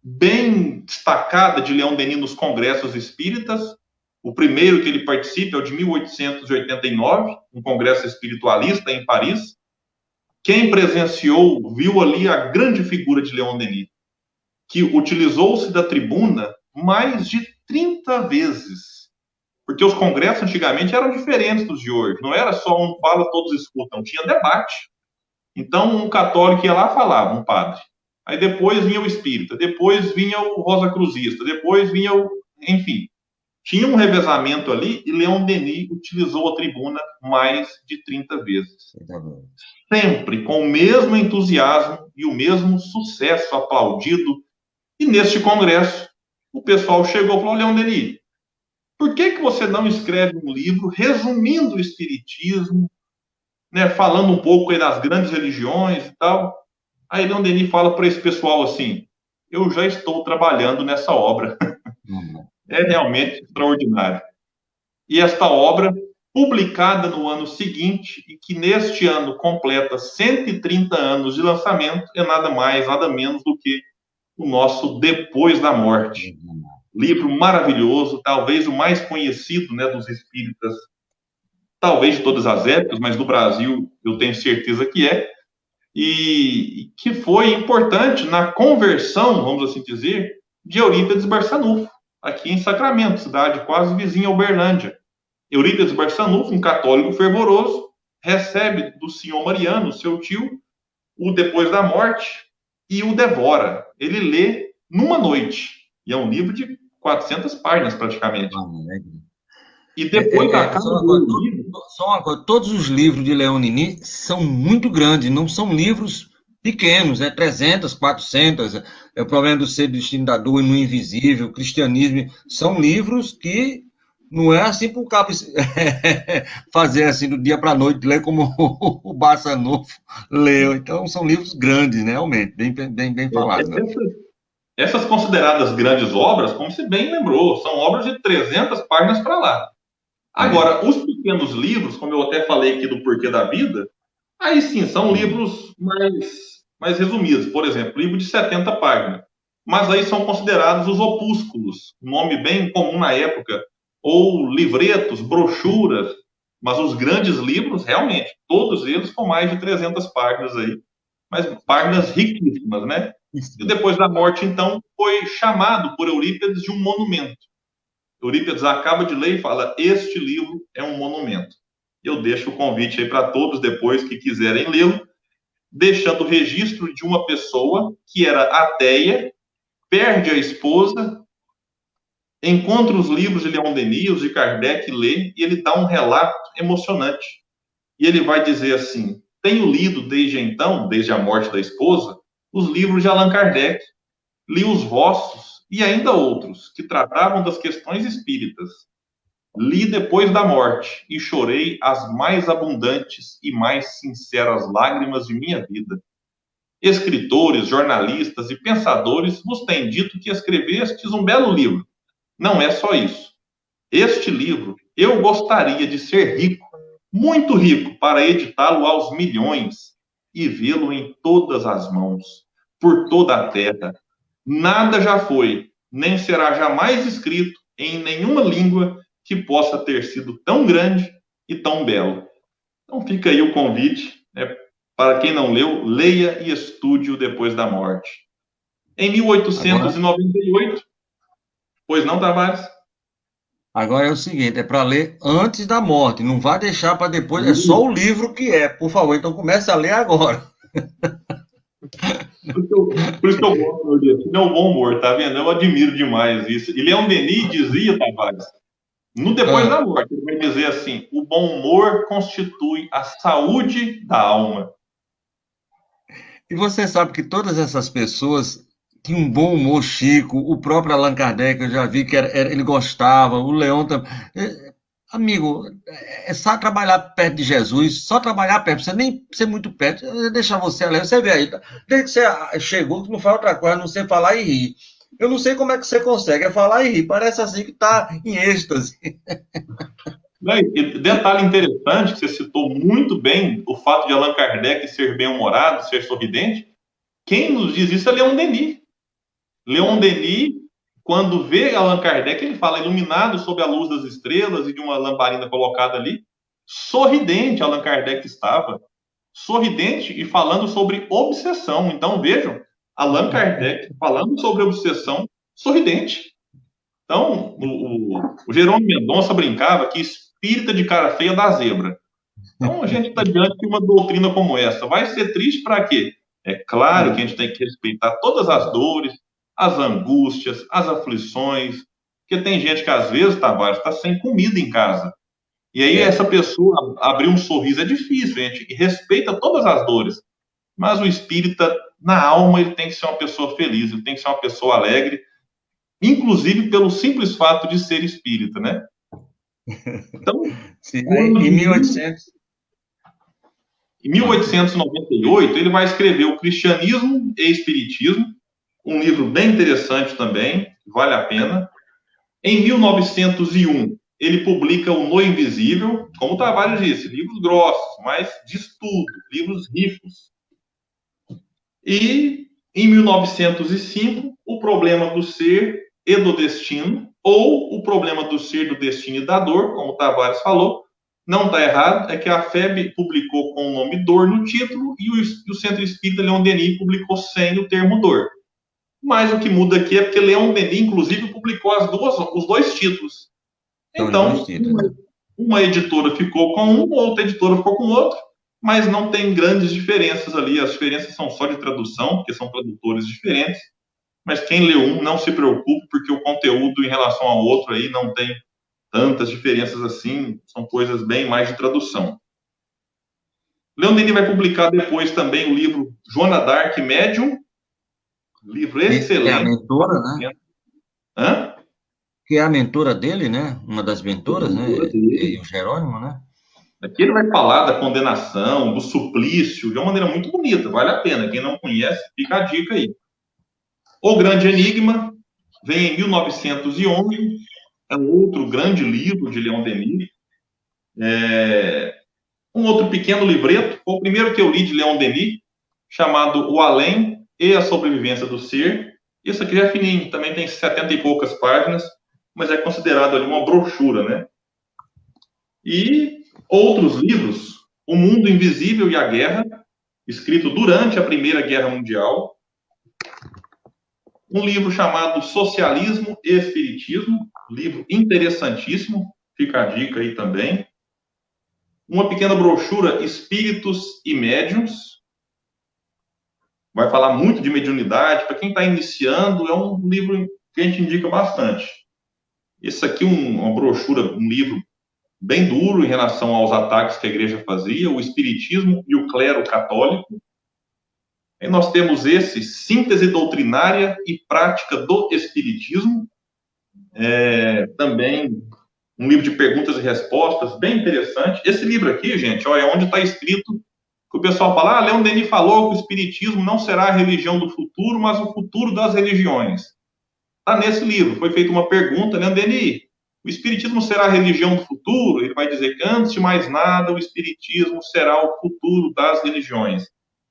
bem destacada de Leon Denis nos congressos espíritas. O primeiro que ele participa é o de 1889, um congresso espiritualista em Paris. Quem presenciou viu ali a grande figura de Leon Denis, que utilizou-se da tribuna mais de 30 vezes. Porque os congressos antigamente eram diferentes dos de hoje. Não era só um fala, todos escutam. Tinha debate. Então, um católico ia lá falava, um padre. Aí depois vinha o espírita, depois vinha o rosacruzista, depois vinha o... Enfim, tinha um revezamento ali e Leon Denis utilizou a tribuna mais de 30 vezes. Sempre com o mesmo entusiasmo e o mesmo sucesso aplaudido. E neste congresso, o pessoal chegou e falou, Leon Denis, por que você não escreve um livro resumindo o espiritismo, né, falando um pouco aí das grandes religiões e tal? Aí Leon Denis fala para esse pessoal assim, eu já estou trabalhando nessa obra. É realmente extraordinário. E esta obra, publicada no ano seguinte, e que neste ano completa 130 anos de lançamento, é nada mais, nada menos do que o nosso Depois da Morte. Livro maravilhoso, talvez o mais conhecido, né, dos espíritas, talvez de todas as épocas, mas no Brasil eu tenho certeza que é, e que foi importante na conversão, vamos assim dizer, de Eurípides Barçanufo, aqui em Sacramento, cidade quase vizinha a Uberlândia. Eurípides Barçanufo, um católico fervoroso, recebe do senhor Mariano, seu tio, o Depois da Morte e o devora. Ele lê numa noite. E é um livro de 400 páginas, praticamente. E depois da capa do livro... Só uma coisa, todos os livros de Leon Denis são muito grandes, não são livros pequenos, né? 300, 400, é o problema do ser, do destino da dor e no invisível, cristianismo, são livros que não é assim para o cabo fazer assim do dia para a noite, ler como o Barçanufo leu. Então são livros grandes, né? Realmente, bem falados. Né? Essas consideradas grandes obras, como você bem lembrou, são obras de 300 páginas para lá. Agora, os pequenos livros, como eu até falei aqui do Porquê da Vida, aí sim, são livros mais resumidos. Por exemplo, livro de 70 páginas. Mas aí são considerados os opúsculos, um nome bem comum na época, ou livretos, brochuras. Mas os grandes livros, realmente, todos eles com mais de 300 páginas aí. Mas páginas riquíssimas, né? E Depois da Morte, então, foi chamado por Eurípides de um monumento. Eurípides acaba de ler e fala, este livro é um monumento. Eu deixo o convite aí para todos depois que quiserem lê-lo, deixando o registro de uma pessoa que era ateia, perde a esposa, encontra os livros de Leon Denis, os de Kardec, lê, e ele dá um relato emocionante. E ele vai dizer assim, tenho lido desde então, desde a morte da esposa, os livros de Allan Kardec, li os vossos, e ainda outros, que tratavam das questões espíritas. Li Depois da Morte e chorei as mais abundantes e mais sinceras lágrimas de minha vida. Escritores, jornalistas e pensadores vos têm dito que escrevestes um belo livro. Não é só isso. Este livro, eu gostaria de ser rico, muito rico, para editá-lo aos milhões e vê-lo em todas as mãos, por toda a terra. Nada já foi, nem será jamais escrito em nenhuma língua que possa ter sido tão grande e tão belo. Então fica aí o convite, né, para quem não leu, leia e estude o Depois da Morte. Em 1898, pois não, Tavares? Agora é o seguinte, é para ler antes da morte, não vai deixar para depois, é só o livro que é, por favor, então comece a ler agora. Por isso que eu gosto, meu Deus. Não, bom humor, tá vendo? Eu admiro demais isso. E Leon Denis dizia, Tavares, no Depois da Morte, ele vai dizer assim, o bom humor constitui a saúde da alma. E você sabe que todas essas pessoas tinha um bom humor, Chico, o próprio Allan Kardec, eu já vi que ele gostava, o Leão também. Amigo, é só trabalhar perto de Jesus, só trabalhar perto, você nem ser muito perto, deixa você ali, você vê aí, desde que você chegou, não faz outra coisa, a não sei falar e rir. Eu não sei como é que você consegue, é falar e rir, parece assim que está em êxtase. E detalhe interessante, que você citou muito bem o fato de Allan Kardec ser bem-humorado, ser sorridente. Quem nos diz isso é Leon Denis. Leon Denis, quando vê Allan Kardec, ele fala iluminado sob a luz das estrelas e de uma lamparina colocada ali. Sorridente Allan Kardec estava. Sorridente e falando sobre obsessão. Então, vejam, Allan Kardec falando sobre obsessão, sorridente. Então, o Jerônimo Mendonça brincava que espírita de cara feia dá zebra. Então, a gente está diante de uma doutrina como essa. Vai ser triste para quê? É claro que a gente tem que respeitar todas as dores, as angústias, as aflições, porque tem gente que às vezes, Tavares, está sem comida em casa. E aí essa pessoa abrir um sorriso é difícil, gente, e respeita todas as dores. Mas o espírita, na alma, ele tem que ser uma pessoa feliz, ele tem que ser uma pessoa alegre, inclusive pelo simples fato de ser espírita, né? Então, sim, em 1898, ele vai escrever O Cristianismo e Espiritismo, um livro bem interessante também, vale a pena. Em 1901, ele publica O No Invisível, como o Tavares disse, livros grossos, mas de estudo, livros ricos. E, em 1905, O Problema do Ser e do Destino, ou O Problema do Ser, do Destino e da Dor, como o Tavares falou. Não está errado, é que a FEB publicou com o nome Dor no título e o Centro Espírita Leon Denis publicou sem o termo Dor. Mas o que muda aqui é porque Leon Denis, inclusive, publicou os dois títulos. Então, uma editora ficou com um, outra editora ficou com outro, mas não tem grandes diferenças ali. As diferenças são só de tradução, porque são tradutores diferentes. Mas quem lê um, não se preocupe, porque o conteúdo em relação ao outro aí não tem tantas diferenças assim, são coisas bem mais de tradução. Leon Denis vai publicar depois também o livro Joana d'Arc Médium, livro excelente. Que é a mentora, né? Hã? Que é a mentora dele, né? Uma das mentoras, né? E o Jerônimo, né? Aqui ele vai falar da condenação, do suplício, de uma maneira muito bonita, vale a pena. Quem não conhece, fica a dica aí. O Grande Enigma vem em 1911, é um outro grande livro de Leon Denis. Um outro pequeno livreto, foi o primeiro que eu li de Leon Denis, chamado O Além e a Sobrevivência do Ser. Isso aqui já é fininho, também tem 70 e poucas páginas, mas é considerado ali uma brochura, né? E outros livros, O Mundo Invisível e a Guerra, escrito durante a Primeira Guerra Mundial. Um livro chamado Socialismo e Espiritismo, livro interessantíssimo, fica a dica aí também. Uma pequena brochura, Espíritos e Médiuns, vai falar muito de mediunidade. Para quem está iniciando, é um livro que a gente indica bastante. Esse aqui uma brochura, um livro bem duro em relação aos ataques que a igreja fazia, o Espiritismo e o Clero Católico. Aí nós temos esse, Síntese Doutrinária e Prática do Espiritismo, também um livro de perguntas e respostas, bem interessante. Esse livro aqui, gente, ó, é onde está escrito que o pessoal fala, Leon Denis falou que o Espiritismo não será a religião do futuro, mas o futuro das religiões. Está nesse livro, foi feita uma pergunta, Leon Denis, o Espiritismo será a religião do futuro? Ele vai dizer que, antes de mais nada, o Espiritismo será o futuro das religiões.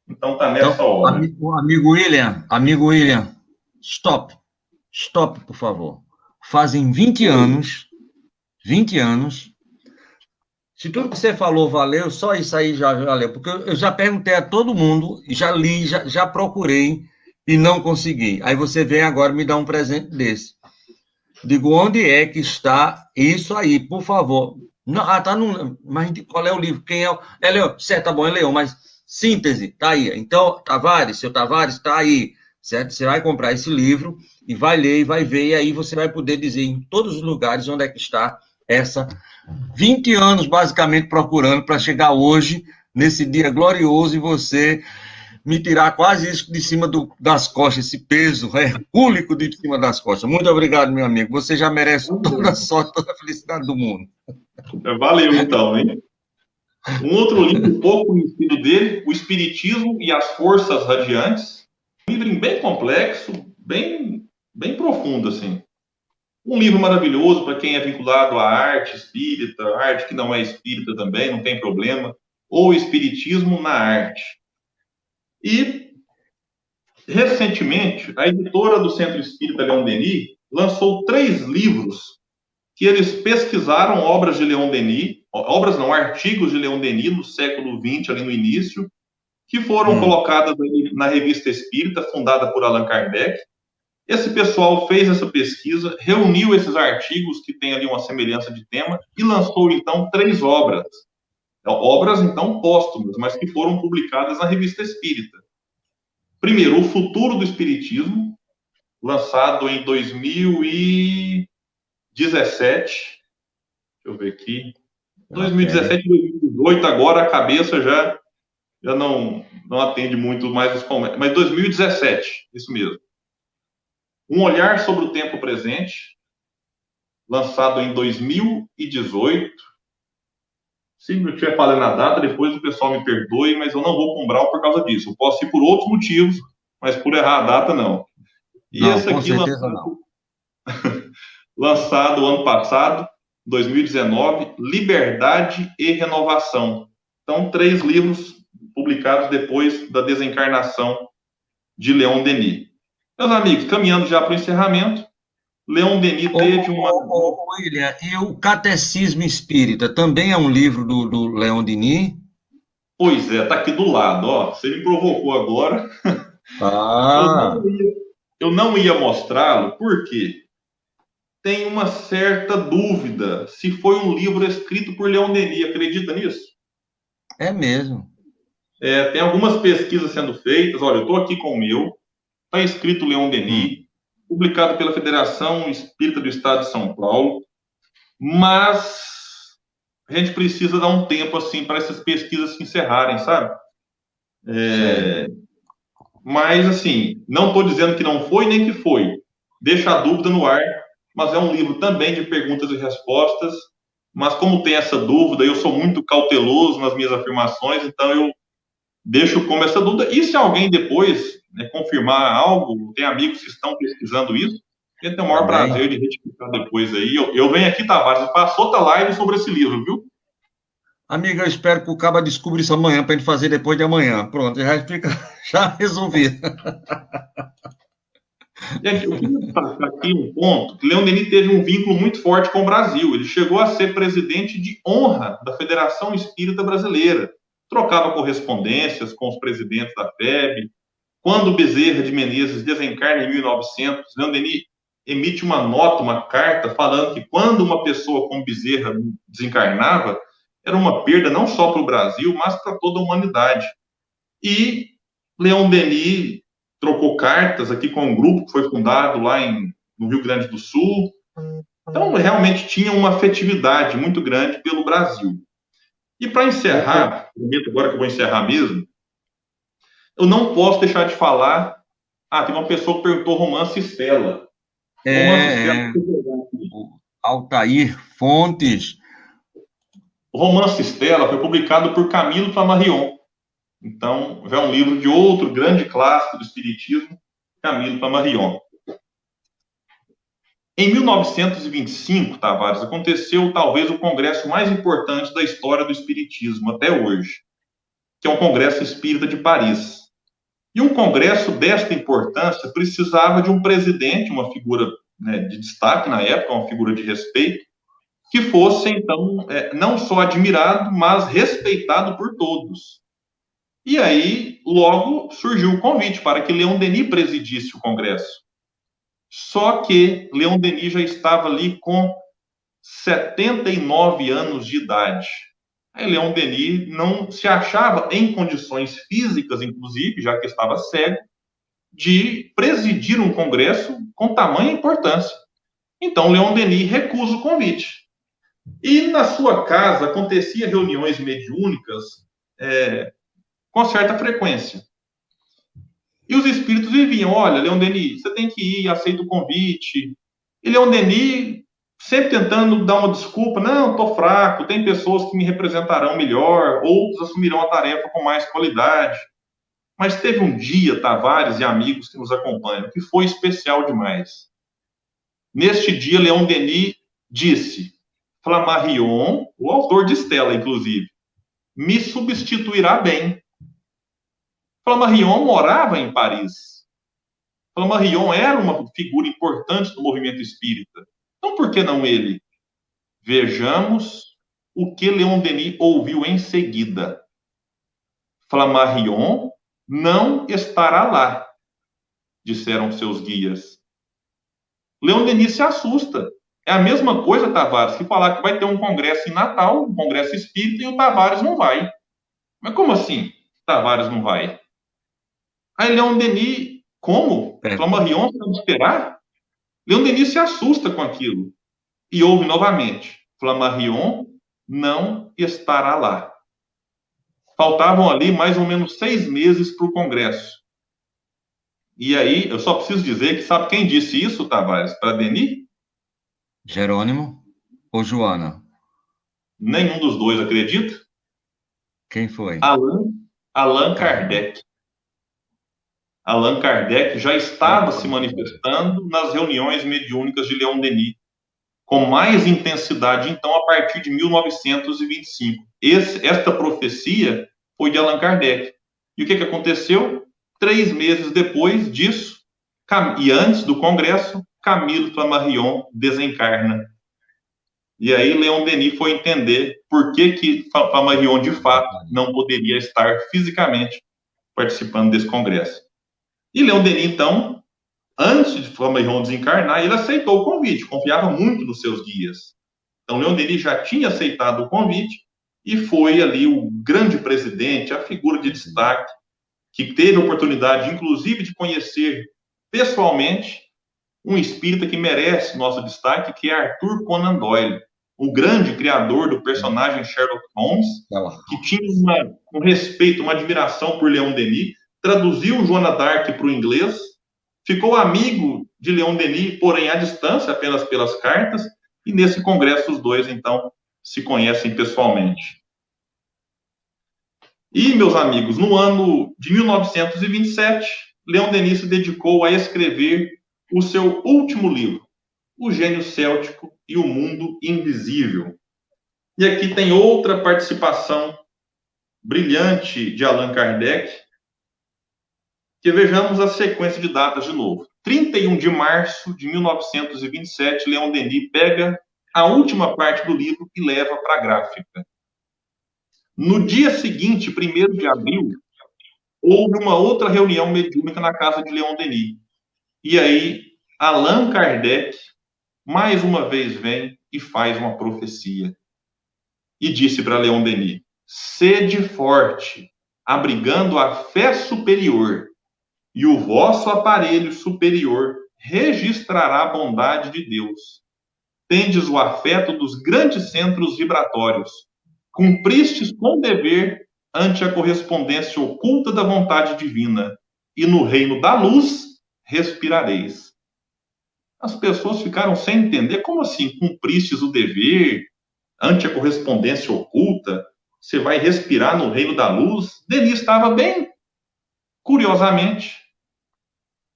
Então, está nessa hora. Amigo William, stop, por favor. Fazem 20 anos, se tudo que você falou valeu, só isso aí já valeu, porque eu já perguntei a todo mundo, já li, já procurei e não consegui. Aí você vem agora me dar um presente desse. Digo, onde é que está isso aí, por favor? Não, tá no... Mas qual é o livro? Quem é? É Leão, certo, tá bom, é Leão, mas síntese, tá aí. Então, seu Tavares, tá aí, certo? Você vai comprar esse livro e vai ler e vai ver, e aí você vai poder dizer em todos os lugares onde é que está essa 20 anos, basicamente, procurando para chegar hoje, nesse dia glorioso, e você me tirar quase isso de cima das costas, esse peso hercúlico de cima das costas. Muito obrigado, meu amigo. Você já merece toda a sorte, toda a felicidade do mundo. Valeu, então, hein? Um outro livro pouco conhecido dele, O Espiritismo e as Forças Radiantes. Um livro bem complexo, bem profundo, assim. Um livro maravilhoso para quem é vinculado à arte espírita, arte que não é espírita também, não tem problema, ou Espiritismo na Arte. E, recentemente, a editora do Centro Espírita Leon Denis lançou 3 livros que eles pesquisaram obras de Leon Denis, artigos de Leon Denis no século XX, ali no início, que foram colocadas na Revista Espírita, fundada por Allan Kardec. Esse pessoal fez essa pesquisa, reuniu esses artigos que têm ali uma semelhança de tema e lançou, então, 3 obras. Obras, então, póstumas, mas que foram publicadas na Revista Espírita. Primeiro, O Futuro do Espiritismo, lançado em 2017. Deixa eu ver aqui. 2017 e 2018, agora a cabeça já não atende muito mais os comentários. Mas 2017, isso mesmo. Um Olhar sobre o Tempo Presente, lançado em 2018. Se eu estiver falando a data, depois o pessoal me perdoe, mas eu não vou com Brau por causa disso. Eu posso ir por outros motivos, mas por errar a data, não. E não, esse aqui, lançado ano passado, 2019, Liberdade e Renovação. Então, 3 livros publicados depois da desencarnação de Leon Denis. Meus amigos, caminhando já para o encerramento, Leon Denis teve uma... William, e o Catecismo Espírita também é um livro do Leon Denis? Pois é, está aqui do lado, ó. Você me provocou agora. Eu não ia mostrá-lo, por quê? Tem uma certa dúvida se foi um livro escrito por Leon Denis. Acredita nisso? É mesmo. Tem algumas pesquisas sendo feitas. Olha, eu estou aqui com o meu. Está escrito Leon Denis, publicado pela Federação Espírita do Estado de São Paulo. Mas a gente precisa dar um tempo assim para essas pesquisas se encerrarem, sabe? Mas, assim, não estou dizendo que não foi nem que foi. Deixa a dúvida no ar. Mas é um livro também de perguntas e respostas, mas como tem essa dúvida, eu sou muito cauteloso nas minhas afirmações, então eu deixo como essa dúvida, e se alguém depois confirmar algo, tem amigos que estão pesquisando isso, eu tenho o maior prazer de retificar depois aí. Eu venho aqui, Tavares, e faço outra live sobre esse livro, viu? Amiga, eu espero que o Caba descubra isso amanhã, para a gente fazer depois de amanhã. Pronto, já resolvi. Gente, eu queria destacar aqui um ponto, que Leon Denis teve um vínculo muito forte com o Brasil. Ele chegou a ser presidente de honra da Federação Espírita Brasileira. Trocava correspondências com os presidentes da FEB. Quando Bezerra de Menezes desencarna em 1900, Leon Denis emite uma nota, uma carta, falando que quando uma pessoa como Bezerra desencarnava, era uma perda não só para o Brasil, mas para toda a humanidade. E Leon Denis trocou cartas aqui com um grupo que foi fundado lá no Rio Grande do Sul. Então, realmente tinha uma afetividade muito grande pelo Brasil. E para encerrar, prometo agora que eu vou encerrar mesmo, eu não posso deixar de falar... tem uma pessoa que perguntou Romance Estela. Altair Fontes. O Romance Estela foi publicado por Camilo Flammarion. Então, já é um livro de outro grande clássico do Espiritismo, Camilo Flammarion. Em 1925, Tavares, aconteceu talvez o congresso mais importante da história do Espiritismo até hoje, que é o Congresso Espírita de Paris. E um congresso desta importância precisava de um presidente, uma figura de destaque na época, uma figura de respeito, que fosse, então, não só admirado, mas respeitado por todos. E aí, logo, surgiu o convite para que Leon Denis presidisse o Congresso. Só que Leon Denis já estava ali com 79 anos de idade. Aí Leon Denis não se achava em condições físicas, inclusive, já que estava cego, de presidir um Congresso com tamanha importância. Então, Leon Denis recusa o convite. E na sua casa aconteciam reuniões mediúnicas com certa frequência. E os espíritos viviam, olha, Leon Denis, você tem que ir, aceita o convite. E Leon Denis sempre tentando dar uma desculpa, não, estou fraco, tem pessoas que me representarão melhor, outros assumirão a tarefa com mais qualidade. Mas teve um dia, Tavares e amigos que nos acompanham, que foi especial demais. Neste dia, Leon Denis disse, Flammarion, o autor de Estela, inclusive, me substituirá bem. Flammarion morava em Paris. Flammarion era uma figura importante do movimento espírita. Então, por que não ele? Vejamos o que Leon Denis ouviu em seguida. Flammarion não estará lá, disseram seus guias. Leon Denis se assusta. É a mesma coisa, Tavares, que falar que vai ter um congresso em Natal, um congresso espírita, e o Tavares não vai. Mas como assim? Tavares não vai? Aí Leon Denis, como? Flammarion vai esperar? Leon Denis se assusta com aquilo. E ouve novamente. Flammarion não estará lá. Faltavam ali mais ou menos 6 meses para o congresso. E aí, eu só preciso dizer que sabe quem disse isso, Tavares, para Denis? Jerônimo ou Joana? Nenhum dos dois, acredita? Quem foi? Allan Kardec. Allan Kardec já estava se manifestando nas reuniões mediúnicas de Leon Denis, com mais intensidade, então, a partir de 1925. Esta profecia foi de Allan Kardec. E o que aconteceu? 3 meses depois disso, e antes do Congresso, Camilo Flammarion desencarna. E aí Leon Denis foi entender por que Flammarion, de fato, não poderia estar fisicamente participando desse Congresso. E Leon Denis, então, antes de Flammarion desencarnar, ele aceitou o convite, confiava muito nos seus guias. Então, Leon Denis já tinha aceitado o convite e foi ali o grande presidente, a figura de destaque, que teve a oportunidade, inclusive, de conhecer pessoalmente um espírita que merece nosso destaque, que é Arthur Conan Doyle, o grande criador do personagem Sherlock Holmes, que tinha um respeito, uma admiração por Leon Denis, traduziu Joana d'Arc para o inglês, ficou amigo de Leon Denis, porém à distância, apenas pelas cartas, e nesse congresso os dois, então, se conhecem pessoalmente. E, meus amigos, no ano de 1927, Leon Denis se dedicou a escrever o seu último livro, O Gênio Céltico e o Mundo Invisível. E aqui tem outra participação brilhante de Allan Kardec, que vejamos a sequência de datas de novo. 31 de março de 1927, Leon Denis pega a última parte do livro e leva para a gráfica. No dia seguinte, 1º de abril, houve uma outra reunião mediúnica na casa de Leon Denis. E aí, Allan Kardec, mais uma vez, vem e faz uma profecia. E disse para Leon Denis, sede forte, abrigando a fé superior, e o vosso aparelho superior registrará a bondade de Deus. Tendes o afeto dos grandes centros vibratórios. Cumpristes com dever ante a correspondência oculta da vontade divina, e no reino da luz respirareis. As pessoas ficaram sem entender, como assim, cumpristes o dever ante a correspondência oculta? Você vai respirar no reino da luz? Denis estava bem. Curiosamente,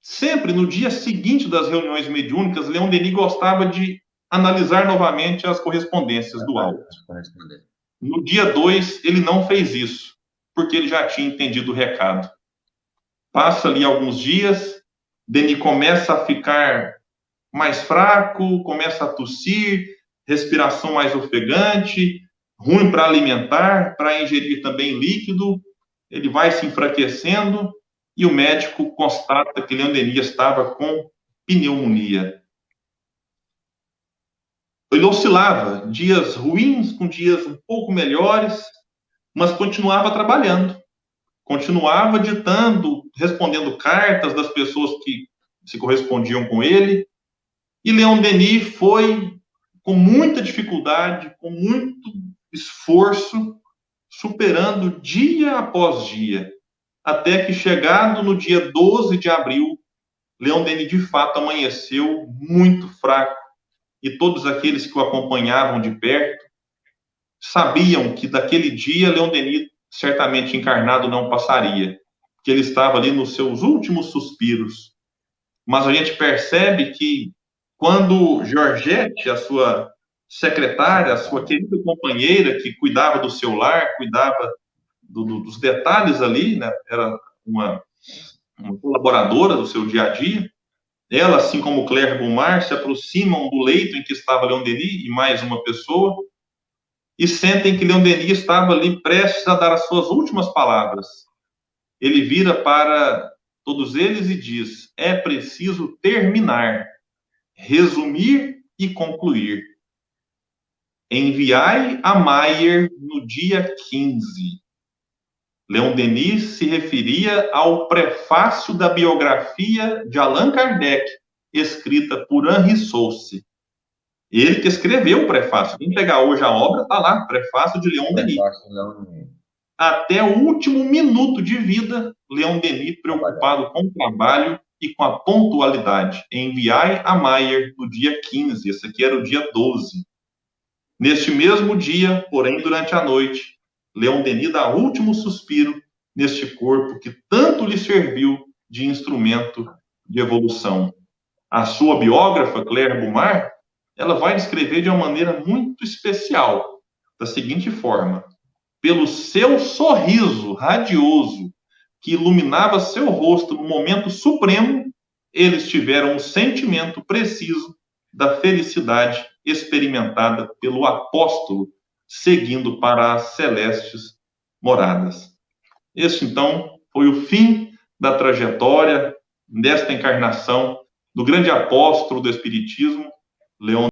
sempre no dia seguinte das reuniões mediúnicas, Leon Denis gostava de analisar novamente as correspondências do alto. No dia 2, ele não fez isso, porque ele já tinha entendido o recado. Passa ali alguns dias, Denis começa a ficar mais fraco, começa a tossir, respiração mais ofegante, ruim para alimentar, para ingerir também líquido, ele vai se enfraquecendo e o médico constata que Leon Denis estava com pneumonia. Ele oscilava, dias ruins com dias um pouco melhores, mas continuava trabalhando, continuava ditando, respondendo cartas das pessoas que se correspondiam com ele. E Leon Denis foi, com muita dificuldade, com muito esforço, superando dia após dia, até que, chegado no dia 12 de abril, Leon Denis de fato amanheceu muito fraco, e todos aqueles que o acompanhavam de perto sabiam que daquele dia Leon Denis certamente encarnado não passaria, que ele estava ali nos seus últimos suspiros. Mas a gente percebe que quando Georgette, a sua secretária, a sua querida companheira que cuidava do seu lar, cuidava dos detalhes ali, né? Era uma colaboradora do seu dia a dia, ela, assim como Claire Boumar, se aproximam do leito em que estava Leon Denis e mais uma pessoa, e sentem que Leon Denis estava ali prestes a dar as suas últimas palavras. Ele vira para todos eles e diz: é preciso terminar, resumir e concluir. Enviai a Maier no dia 15. Leon Denis se referia ao prefácio da biografia de Allan Kardec, escrita por Henri Sauce. Ele que escreveu o prefácio. Quem pegar hoje a obra, está lá, prefácio de Leon Denis. Até o último minuto de vida, Leon Denis preocupado com o trabalho e com a pontualidade. Enviai a Maier no dia 15, esse aqui era o dia 12. Neste mesmo dia, porém, durante a noite, Leon Denis dá o último suspiro neste corpo que tanto lhe serviu de instrumento de evolução. A sua biógrafa, Claire Boumar, ela vai descrever de uma maneira muito especial, da seguinte forma: pelo seu sorriso radioso que iluminava seu rosto no momento supremo, eles tiveram o sentimento preciso da felicidade experimentada pelo apóstolo, seguindo para as celestes moradas. Este, então, foi o fim da trajetória desta encarnação do grande apóstolo do Espiritismo, Leon